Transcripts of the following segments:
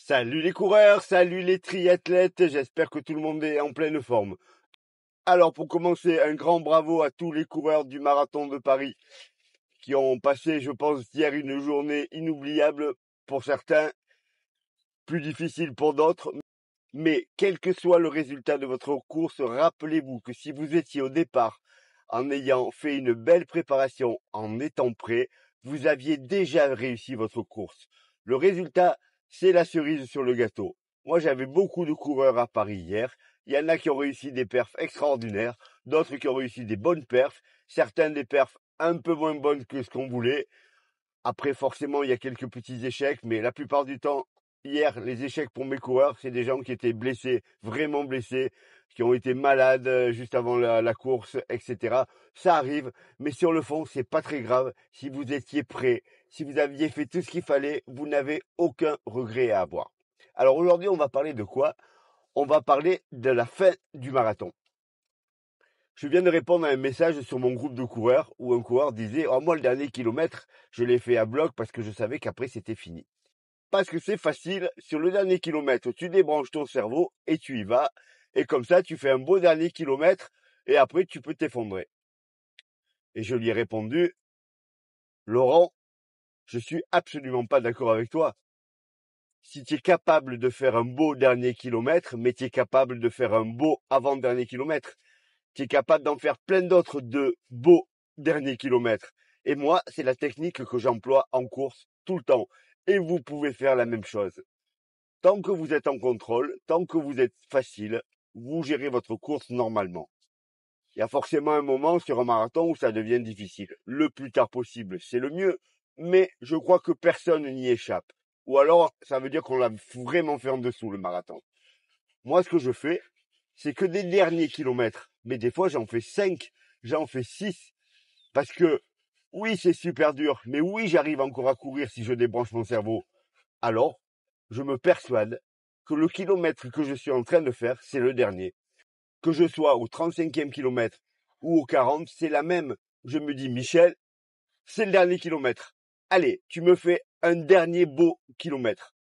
Salut les coureurs, salut les triathlètes, j'espère que tout le monde est en pleine forme. Alors pour commencer, un grand bravo à tous les coureurs du marathon de Paris qui ont passé, je pense, hier une journée inoubliable pour certains, plus difficile pour d'autres. Mais quel que soit le résultat de votre course, rappelez-vous que si vous étiez au départ en ayant fait une belle préparation, en étant prêt, vous aviez déjà réussi votre course. Le résultat, c'est la cerise sur le gâteau. Moi, j'avais beaucoup de coureurs à Paris hier. Il y en a qui ont réussi des perfs extraordinaires, d'autres qui ont réussi des bonnes perfs, certains des perfs un peu moins bonnes que ce qu'on voulait. Après, forcément, il y a quelques petits échecs, mais la plupart du temps, hier, les échecs pour mes coureurs, c'est des gens qui étaient blessés, vraiment blessés, qui ont été malades juste avant la course, etc. Ça arrive, mais sur le fond, c'est pas très grave. Si vous étiez prêt, si vous aviez fait tout ce qu'il fallait, vous n'avez aucun regret à avoir. Alors aujourd'hui, on va parler de quoi? On va parler de la fin du marathon. Je viens de répondre à un message sur mon groupe de coureurs où un coureur disait « Oh, moi, le dernier kilomètre, je l'ai fait à bloc parce que je savais qu'après, c'était fini. » Parce que c'est facile, sur le dernier kilomètre, tu débranches ton cerveau et tu y vas. Et comme ça, tu fais un beau dernier kilomètre et après, tu peux t'effondrer. Et je lui ai répondu « Laurent, je suis absolument pas d'accord avec toi. Si tu es capable de faire un beau dernier kilomètre, mais tu es capable de faire un beau avant-dernier kilomètre. Tu es capable d'en faire plein d'autres de beaux derniers kilomètres. Et moi, c'est la technique que j'emploie en course tout le temps. Et vous pouvez faire la même chose. Tant que vous êtes en contrôle, tant que vous êtes facile, vous gérez votre course normalement. Il y a forcément un moment sur un marathon où ça devient difficile. Le plus tard possible, c'est le mieux. Mais je crois que personne n'y échappe. Ou alors, ça veut dire qu'on l'a vraiment fait en dessous, le marathon. Moi, ce que je fais, c'est que des derniers kilomètres. Mais des fois, j'en fais 5, j'en fais 6. Parce que, oui, c'est super dur. Mais oui, j'arrive encore à courir si je débranche mon cerveau. Alors, je me persuade que le kilomètre que je suis en train de faire, c'est le dernier. Que je sois au 35e kilomètre ou au 40, c'est la même. Je me dis, Michel, c'est le dernier kilomètre. Allez, tu me fais un dernier beau kilomètre.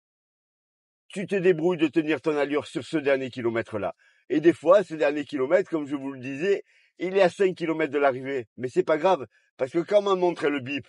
Tu te débrouilles de tenir ton allure sur ce dernier kilomètre-là. Et des fois, ce dernier kilomètre, comme je vous le disais, il est à 5 kilomètres de l'arrivée. Mais c'est pas grave, parce que quand m'a montré le bip,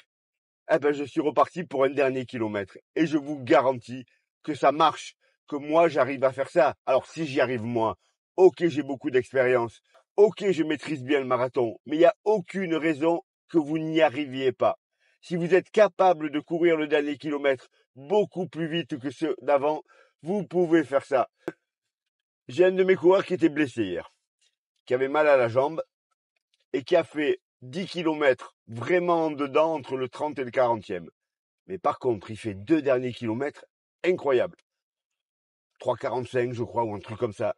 eh ben, je suis reparti pour un dernier kilomètre. Et je vous garantis que ça marche, que moi, j'arrive à faire ça. Alors, si j'y arrive moi, ok, j'ai beaucoup d'expérience. Ok, je maîtrise bien le marathon. Mais il n'y a aucune raison que vous n'y arriviez pas. Si vous êtes capable de courir le dernier kilomètre beaucoup plus vite que ceux d'avant, vous pouvez faire ça. J'ai un de mes coureurs qui était blessé hier, qui avait mal à la jambe et qui a fait 10 kilomètres vraiment en dedans entre le 30 et le 40e. Mais par contre, il fait 2 derniers kilomètres incroyables. 3,45 je crois, ou un truc comme ça.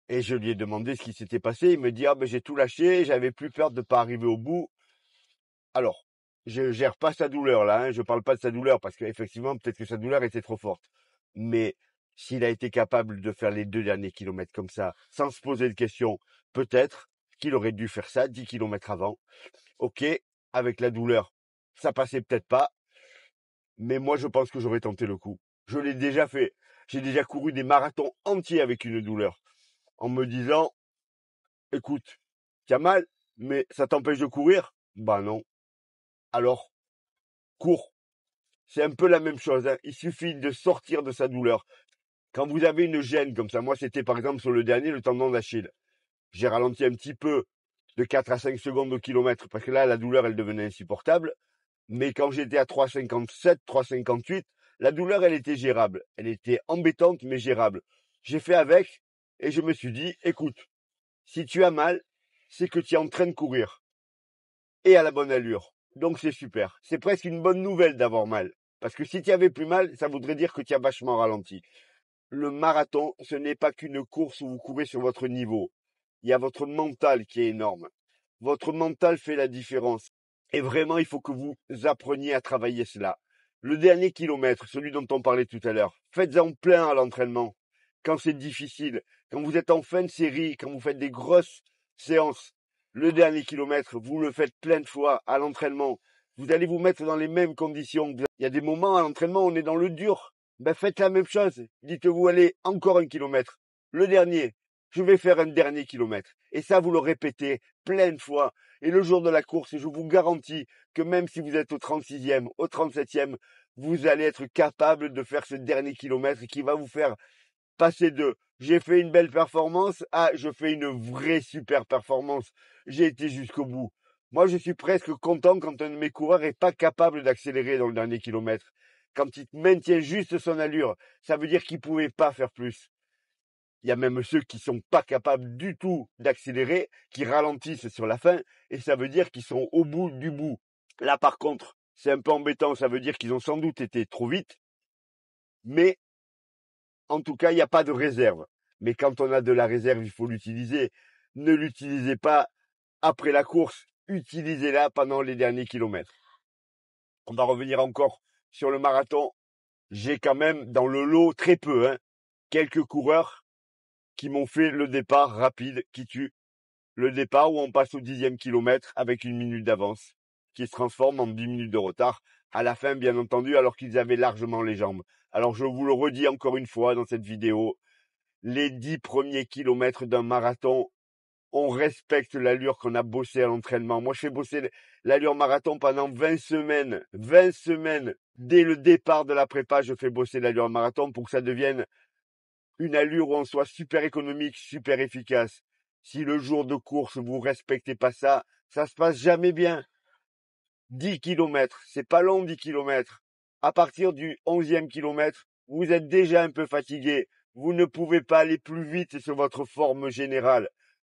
Et je lui ai demandé ce qui s'était passé. Il me dit, ah ben j'ai tout lâché, j'avais plus peur de ne pas arriver au bout. Alors, je gère pas sa douleur là, hein, je parle pas de sa douleur parce qu'effectivement, peut-être que sa douleur était trop forte. Mais s'il a été capable de faire les 2 derniers kilomètres comme ça, sans se poser de questions, peut-être qu'il aurait dû faire ça 10 kilomètres avant. Ok, avec la douleur, ça passait peut-être pas, mais moi je pense que j'aurais tenté le coup. Je l'ai déjà fait. J'ai déjà couru des marathons entiers avec une douleur, en me disant, écoute, tu as mal, mais ça t'empêche de courir? Bah non. Alors, cours. C'est un peu la même chose, hein. Il suffit de sortir de sa douleur. Quand vous avez une gêne comme ça, moi c'était par exemple sur le dernier, le tendon d'Achille. J'ai ralenti un petit peu de 4 à 5 secondes au kilomètre parce que là, la douleur, elle devenait insupportable. Mais quand j'étais à 3,57, 3,58, la douleur, elle était gérable. Elle était embêtante, mais gérable. J'ai fait avec et je me suis dit, écoute, si tu as mal, c'est que tu es en train de courir et à la bonne allure. Donc c'est super. C'est presque une bonne nouvelle d'avoir mal. Parce que si tu avais plus mal, ça voudrait dire que tu as vachement ralenti. Le marathon, ce n'est pas qu'une course où vous courez sur votre niveau. Il y a votre mental qui est énorme. Votre mental fait la différence. Et vraiment, il faut que vous appreniez à travailler cela. Le dernier kilomètre, celui dont on parlait tout à l'heure, faites-en plein à l'entraînement. Quand c'est difficile, quand vous êtes en fin de série, quand vous faites des grosses séances, le dernier kilomètre, vous le faites plein de fois à l'entraînement. Vous allez vous mettre dans les mêmes conditions. Il y a des moments à l'entraînement, on est dans le dur. Ben faites la même chose. Dites-vous, allez, encore 1 kilomètre. Le dernier, je vais faire un dernier kilomètre. Et ça, vous le répétez plein de fois. Et le jour de la course, je vous garantis que même si vous êtes au 36e, au 37e, vous allez être capable de faire ce dernier kilomètre qui va vous faire passer de j'ai fait une belle performance à je fais une vraie super performance. J'ai été jusqu'au bout. Moi, je suis presque content quand un de mes coureurs est pas capable d'accélérer dans le dernier kilomètre. Quand il maintient juste son allure, ça veut dire qu'il pouvait pas faire plus. Il y a même ceux qui sont pas capables du tout d'accélérer, qui ralentissent sur la fin, et ça veut dire qu'ils sont au bout du bout. Là, par contre, c'est un peu embêtant, ça veut dire qu'ils ont sans doute été trop vite, mais en tout cas, il n'y a pas de réserve. Mais quand on a de la réserve, il faut l'utiliser. Ne l'utilisez pas après la course, utilisez-la pendant les derniers kilomètres. On va revenir encore sur le marathon. J'ai quand même dans le lot très peu, quelques coureurs qui m'ont fait le départ rapide qui tue. Le départ où on passe au 10e kilomètre avec 1 minute d'avance, qui se transforme en 10 minutes de retard. À la fin, bien entendu, alors qu'ils avaient largement les jambes. Alors je vous le redis encore une fois dans cette vidéo, les 10 premiers kilomètres d'un marathon, on respecte l'allure qu'on a bossé à l'entraînement. Moi, je fais bosser l'allure marathon pendant 20 semaines. 20 semaines. Dès le départ de la prépa, je fais bosser l'allure marathon pour que ça devienne une allure où on soit super économique, super efficace. Si le jour de course, vous respectez pas ça, ça se passe jamais bien. 10 kilomètres, c'est pas long 10 kilomètres. À partir du 11e kilomètre, vous êtes déjà un peu fatigué. Vous ne pouvez pas aller plus vite sur votre forme générale.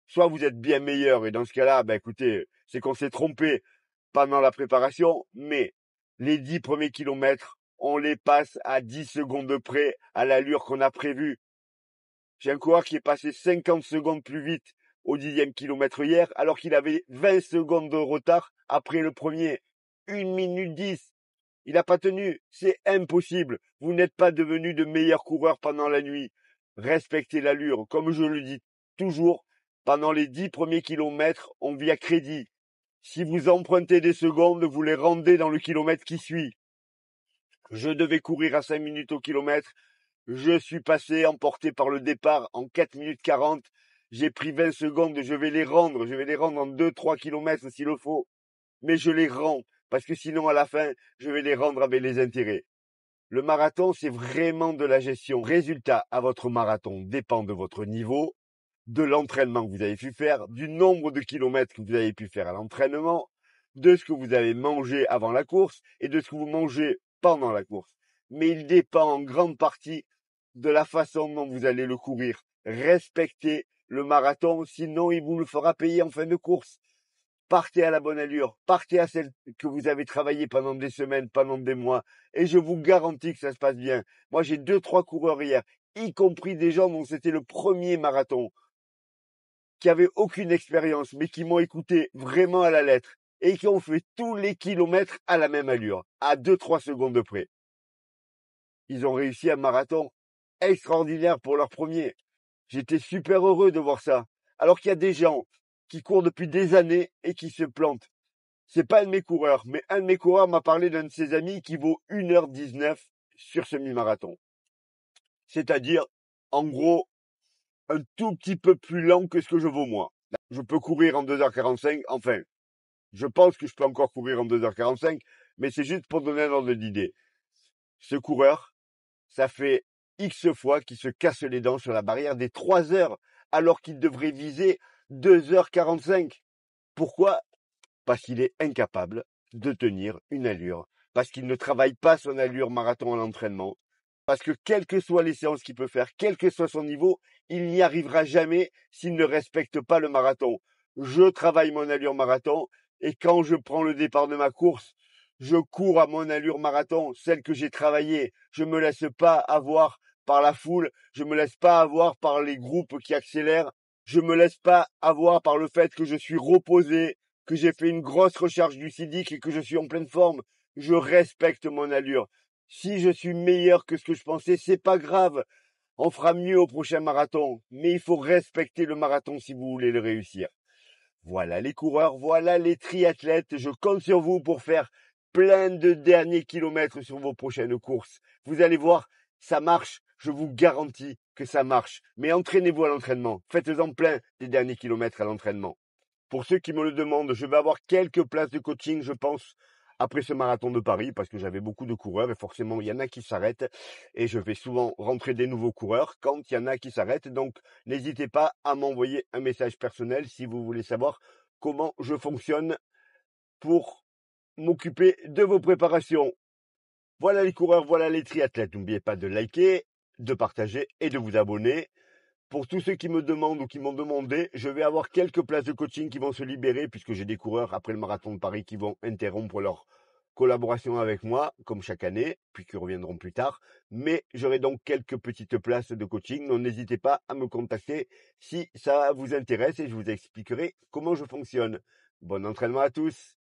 Soit vous êtes bien meilleur, et dans ce cas-là, ben écoutez, c'est qu'on s'est trompé pendant la préparation, mais les 10 premiers kilomètres, on les passe à 10 secondes près à l'allure qu'on a prévue. J'ai un coureur qui est passé 50 secondes plus vite au 10e kilomètre hier, alors qu'il avait 20 secondes de retard après le premier. 1 minute 10. Il n'a pas tenu. C'est impossible. Vous n'êtes pas devenu de meilleurs coureurs pendant la nuit. Respectez l'allure. Comme je le dis toujours, pendant les 10 premiers kilomètres, on vit à crédit. Si vous empruntez des secondes, vous les rendez dans le kilomètre qui suit. Je devais courir à 5 minutes au kilomètre. Je suis passé emporté par le départ en 4 minutes 40. J'ai pris 20 secondes, je vais les rendre. Je vais les rendre en 2-3 kilomètres s'il le faut. Mais je les rends, parce que sinon à la fin, je vais les rendre avec les intérêts. Le marathon, c'est vraiment de la gestion. Résultat, à votre marathon dépend de votre niveau, de l'entraînement que vous avez pu faire, du nombre de kilomètres que vous avez pu faire à l'entraînement, de ce que vous avez mangé avant la course et de ce que vous mangez pendant la course. Mais il dépend en grande partie de la façon dont vous allez le courir. Respectez le marathon, sinon il vous le fera payer en fin de course. Partez à la bonne allure, partez à celle que vous avez travaillé pendant des semaines, pendant des mois, et je vous garantis que ça se passe bien. Moi, j'ai 2-3 coureurs hier, y compris des gens dont c'était le premier marathon, qui avaient aucune expérience, mais qui m'ont écouté vraiment à la lettre, et qui ont fait tous les kilomètres à la même allure, à 2-3 secondes près. Ils ont réussi un marathon extraordinaire pour leur premier. J'étais super heureux de voir ça. Alors qu'il y a des gens qui courent depuis des années et qui se plantent. C'est pas un de mes coureurs, mais un de mes coureurs m'a parlé d'un de ses amis qui vaut 1h19 sur semi-marathon. C'est-à-dire, en gros, un tout petit peu plus lent que ce que je vaux moi. Je peux courir en 2h45, enfin, je pense que je peux encore courir en 2h45, mais c'est juste pour donner un ordre d'idée. Ce coureur, ça fait X fois qu'il se casse les dents sur la barrière des 3 heures, alors qu'il devrait viser 2h45. Pourquoi? Parce qu'il est incapable de tenir une allure, parce qu'il ne travaille pas son allure marathon à l'entraînement, parce que quelles que soient les séances qu'il peut faire, quel que soit son niveau, il n'y arrivera jamais s'il ne respecte pas le marathon. Je travaille mon allure marathon et quand je prends le départ de ma course, je cours à mon allure marathon, celle que j'ai travaillée. Je me laisse pas avoir par la foule, je me laisse pas avoir par les groupes qui accélèrent, je me laisse pas avoir par le fait que je suis reposé, que j'ai fait une grosse recharge glucidique et que je suis en pleine forme. Je respecte mon allure. Si je suis meilleur que ce que je pensais, c'est pas grave. On fera mieux au prochain marathon. Mais il faut respecter le marathon si vous voulez le réussir. Voilà les coureurs, voilà les triathlètes. Je compte sur vous pour faire plein de derniers kilomètres sur vos prochaines courses. Vous allez voir, Ça marche, je vous garantis que ça marche. Mais entraînez-vous à l'entraînement. Faites-en plein des derniers kilomètres à l'entraînement. Pour ceux qui me le demandent, je vais avoir quelques places de coaching, je pense, après ce marathon de Paris, parce que j'avais beaucoup de coureurs et forcément, il y en a qui s'arrêtent. Et je vais souvent rentrer des nouveaux coureurs quand il y en a qui s'arrêtent. Donc, n'hésitez pas à m'envoyer un message personnel si vous voulez savoir comment je fonctionne pour m'occuper de vos préparations. Voilà les coureurs, voilà les triathlètes. N'oubliez pas de liker, de partager et de vous abonner. Pour tous ceux qui me demandent ou qui m'ont demandé, je vais avoir quelques places de coaching qui vont se libérer puisque j'ai des coureurs après le marathon de Paris qui vont interrompre leur collaboration avec moi, comme chaque année, puis qui reviendront plus tard. Mais j'aurai donc quelques petites places de coaching. Donc n'hésitez pas à me contacter si ça vous intéresse et je vous expliquerai comment je fonctionne. Bon entraînement à tous!